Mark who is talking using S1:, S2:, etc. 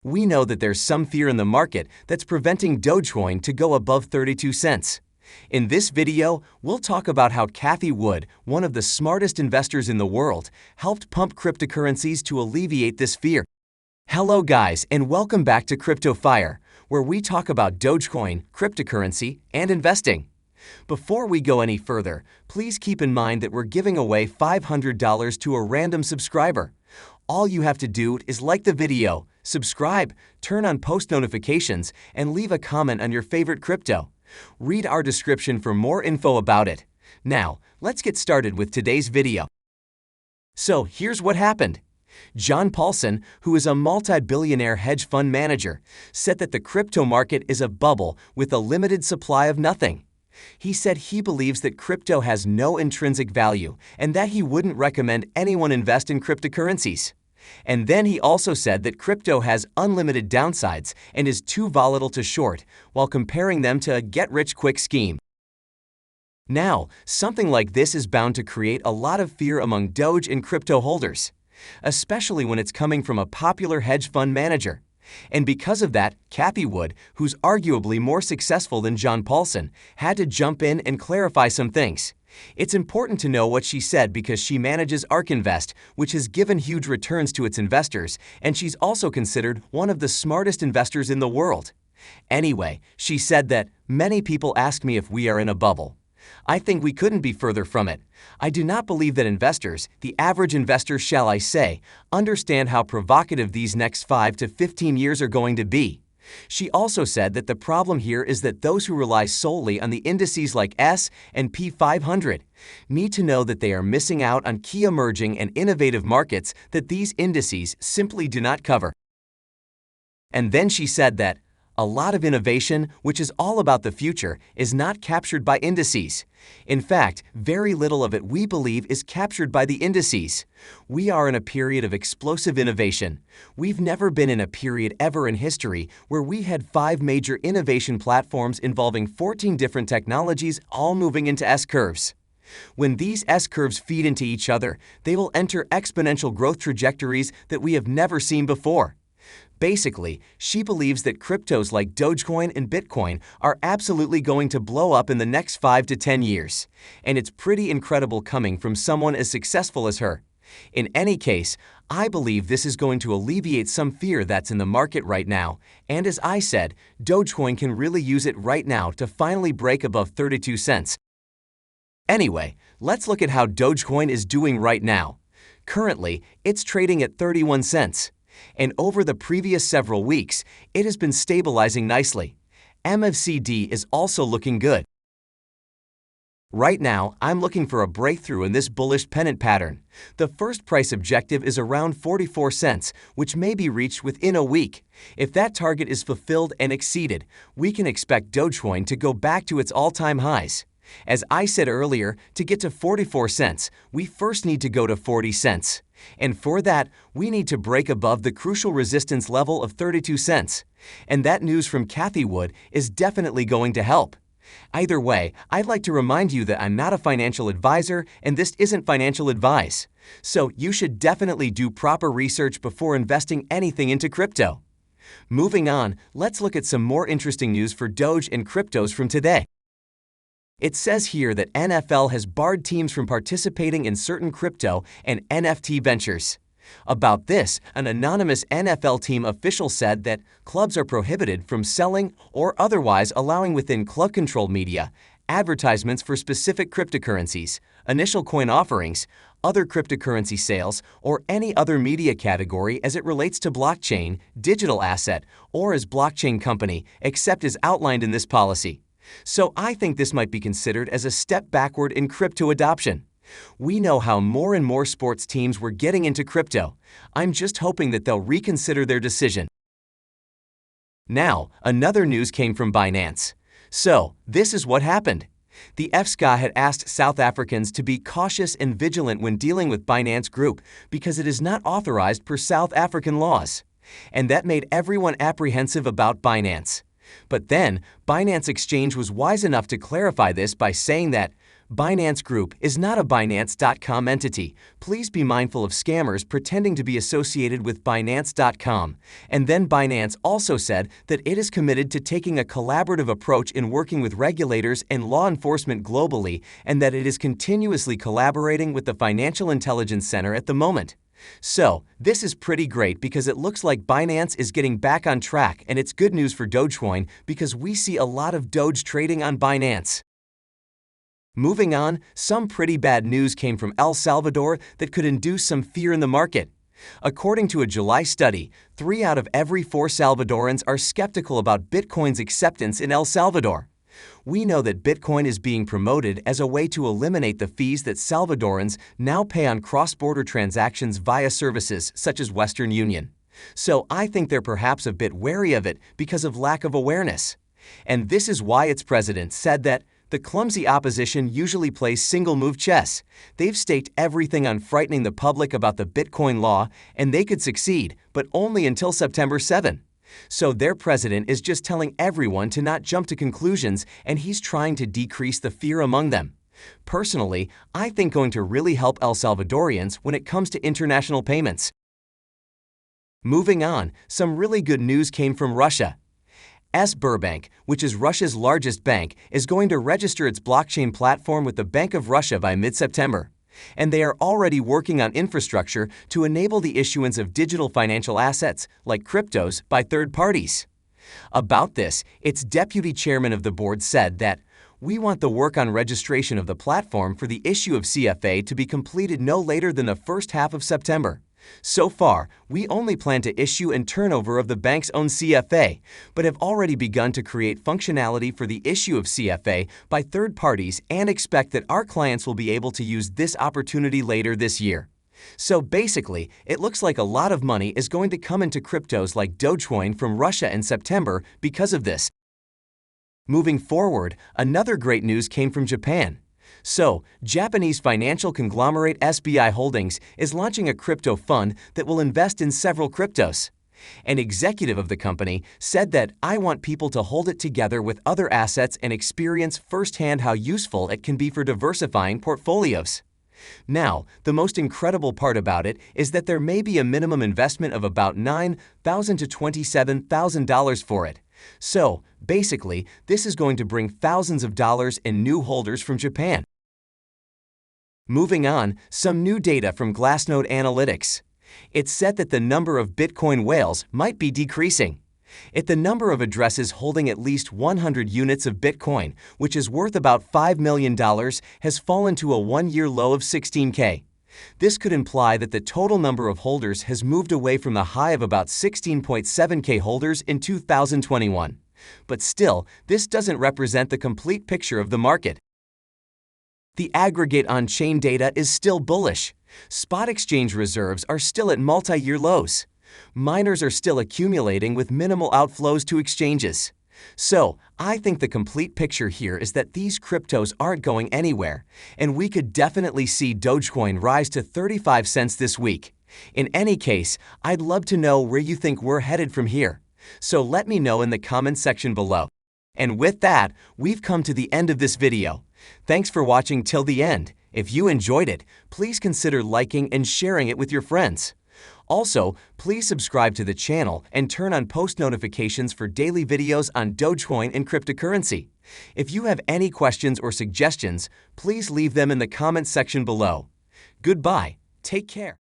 S1: We know that there's some fear in the market that's preventing Dogecoin to go above 32 cents. In this video, we'll talk about how Cathie Wood, one of the smartest investors in the world, helped pump cryptocurrencies to alleviate this fear. Hello guys, and welcome back to Crypto Fire, where we talk about Dogecoin, cryptocurrency, and investing. Before we go any further, please keep in mind that we're giving away $500 to a random subscriber. All you have to do is like the video, subscribe, turn on post notifications, and leave a comment on your favorite crypto. Read our description for more info about it. Now, let's get started with today's video. So here's what happened. John Paulson, who is a multi-billionaire hedge fund manager, said that the crypto market is a bubble with a limited supply of nothing. He said he believes that crypto has no intrinsic value and that he wouldn't recommend anyone invest in cryptocurrencies. And then he also said that crypto has unlimited downsides and is too volatile to short, while comparing them to a get-rich-quick scheme. Now, something like this is bound to create a lot of fear among Doge and crypto holders, especially when it's coming from a popular hedge fund manager. And because of that, Cathie Wood, who's arguably more successful than John Paulson, had to jump in and clarify some things. It's important to know what she said because she manages ARK Invest, which has given huge returns to its investors, and she's also considered one of the smartest investors in the world. Anyway, she said that, "Many people ask me if we are in a bubble. I think we couldn't be further from it. I do not believe that investors, the average investor shall I say, understand how provocative these next 5 to 15 years are going to be." She also said that the problem here is that those who rely solely on the indices like S&P 500 need to know that they are missing out on key emerging and innovative markets that these indices simply do not cover. And then she said that a lot of innovation, which is all about the future, is not captured by indices. In fact, very little of it, we believe, is captured by the indices. We are in a period of explosive innovation. We've never been in a period ever in history where we had 5 major innovation platforms involving 14 different technologies all moving into S-curves. When these S-curves feed into each other, they will enter exponential growth trajectories that we have never seen before. Basically, she believes that cryptos like Dogecoin and Bitcoin are absolutely going to blow up in the next 5 to 10 years. And it's pretty incredible coming from someone as successful as her. In any case, I believe this is going to alleviate some fear that's in the market right now. And as I said, Dogecoin can really use it right now to finally break above 32 cents. Anyway, let's look at how Dogecoin is doing right now. Currently, it's trading at 31 cents. And over the previous several weeks, it has been stabilizing nicely. MFCD is also looking good. Right now, I'm looking for a breakthrough in this bullish pennant pattern. The first price objective is around 44 cents, which may be reached within a week. If that target is fulfilled and exceeded, we can expect Dogecoin to go back to its all-time highs. As I said earlier, to get to 44 cents, we first need to go to 40 cents. And for that, we need to break above the crucial resistance level of 32 cents. And that news from Cathie Wood is definitely going to help. Either way, I'd like to remind you that I'm not a financial advisor and this isn't financial advice. So you should definitely do proper research before investing anything into crypto. Moving on, let's look at some more interesting news for Doge and cryptos from today. It says here that NFL has barred teams from participating in certain crypto and NFT ventures. About this, an anonymous NFL team official said that clubs are prohibited from selling or otherwise allowing within club-controlled media advertisements for specific cryptocurrencies, initial coin offerings, other cryptocurrency sales, or any other media category as it relates to blockchain, digital asset, or as blockchain company, except as outlined in this policy. So I think this might be considered as a step backward in crypto adoption. We know how more and more sports teams were getting into crypto. I'm just hoping that they'll reconsider their decision. Now, another news came from Binance. So, this is what happened. The FSCA had asked South Africans to be cautious and vigilant when dealing with Binance Group because it is not authorized per South African laws. And that made everyone apprehensive about Binance. But then, Binance Exchange was wise enough to clarify this by saying that Binance Group is not a Binance.com entity. Please be mindful of scammers pretending to be associated with Binance.com. And then Binance also said that it is committed to taking a collaborative approach in working with regulators and law enforcement globally, and that it is continuously collaborating with the Financial Intelligence Center at the moment. So, this is pretty great because it looks like Binance is getting back on track, and it's good news for Dogecoin because we see a lot of Doge trading on Binance. Moving on, some pretty bad news came from El Salvador that could induce some fear in the market. According to a July study, 3 out of every 4 Salvadorans are skeptical about Bitcoin's acceptance in El Salvador. We know that Bitcoin is being promoted as a way to eliminate the fees that Salvadorans now pay on cross-border transactions via services such as Western Union. So I think they're perhaps a bit wary of it because of lack of awareness. And this is why its president said that the clumsy opposition usually plays single-move chess. They've staked everything on frightening the public about the Bitcoin law, and they could succeed, but only until September 7. So their president is just telling everyone to not jump to conclusions, and he's trying to decrease the fear among them. Personally, I think going to really help El Salvadorians when it comes to international payments. Moving on, some really good news came from Russia. Sberbank, which is Russia's largest bank, is going to register its blockchain platform with the Bank of Russia by mid-September. And they are already working on infrastructure to enable the issuance of digital financial assets, like cryptos, by third parties. About this, its deputy chairman of the board said that, "We want the work on registration of the platform for the issue of CFA to be completed no later than the first half of September. So far, we only plan to issue and turnover of the bank's own CFA, but have already begun to create functionality for the issue of CFA by third parties and expect that our clients will be able to use this opportunity later this year." So basically, it looks like a lot of money is going to come into cryptos like Dogecoin from Russia in September because of this. Moving forward, another great news came from Japan. So, Japanese financial conglomerate SBI Holdings is launching a crypto fund that will invest in several cryptos. An executive of the company said that, "I want people to hold it together with other assets and experience firsthand how useful it can be for diversifying portfolios." Now, the most incredible part about it is that there may be a minimum investment of about $9,000 to $27,000 for it. So, basically, this is going to bring thousands of dollars in new holders from Japan. Moving on, some new data from Glassnode Analytics. It's said that the number of Bitcoin whales might be decreasing. The number of addresses holding at least 100 units of Bitcoin, which is worth about $5 million, has fallen to a one-year low of 16K. This could imply that the total number of holders has moved away from the high of about 16.7K holders in 2021. But still, this doesn't represent the complete picture of the market. The aggregate on-chain data is still bullish. Spot exchange reserves are still at multi-year lows. Miners are still accumulating with minimal outflows to exchanges. So, I think the complete picture here is that these cryptos aren't going anywhere, and we could definitely see Dogecoin rise to 35 cents this week. In any case, I'd love to know where you think we're headed from here. So let me know in the comments section below. And with that, we've come to the end of this video. Thanks for watching till the end. If you enjoyed it, please consider liking and sharing it with your friends. Also, please subscribe to the channel and turn on post notifications for daily videos on Dogecoin and cryptocurrency. If you have any questions or suggestions, please leave them in the comments section below. Goodbye. Take care.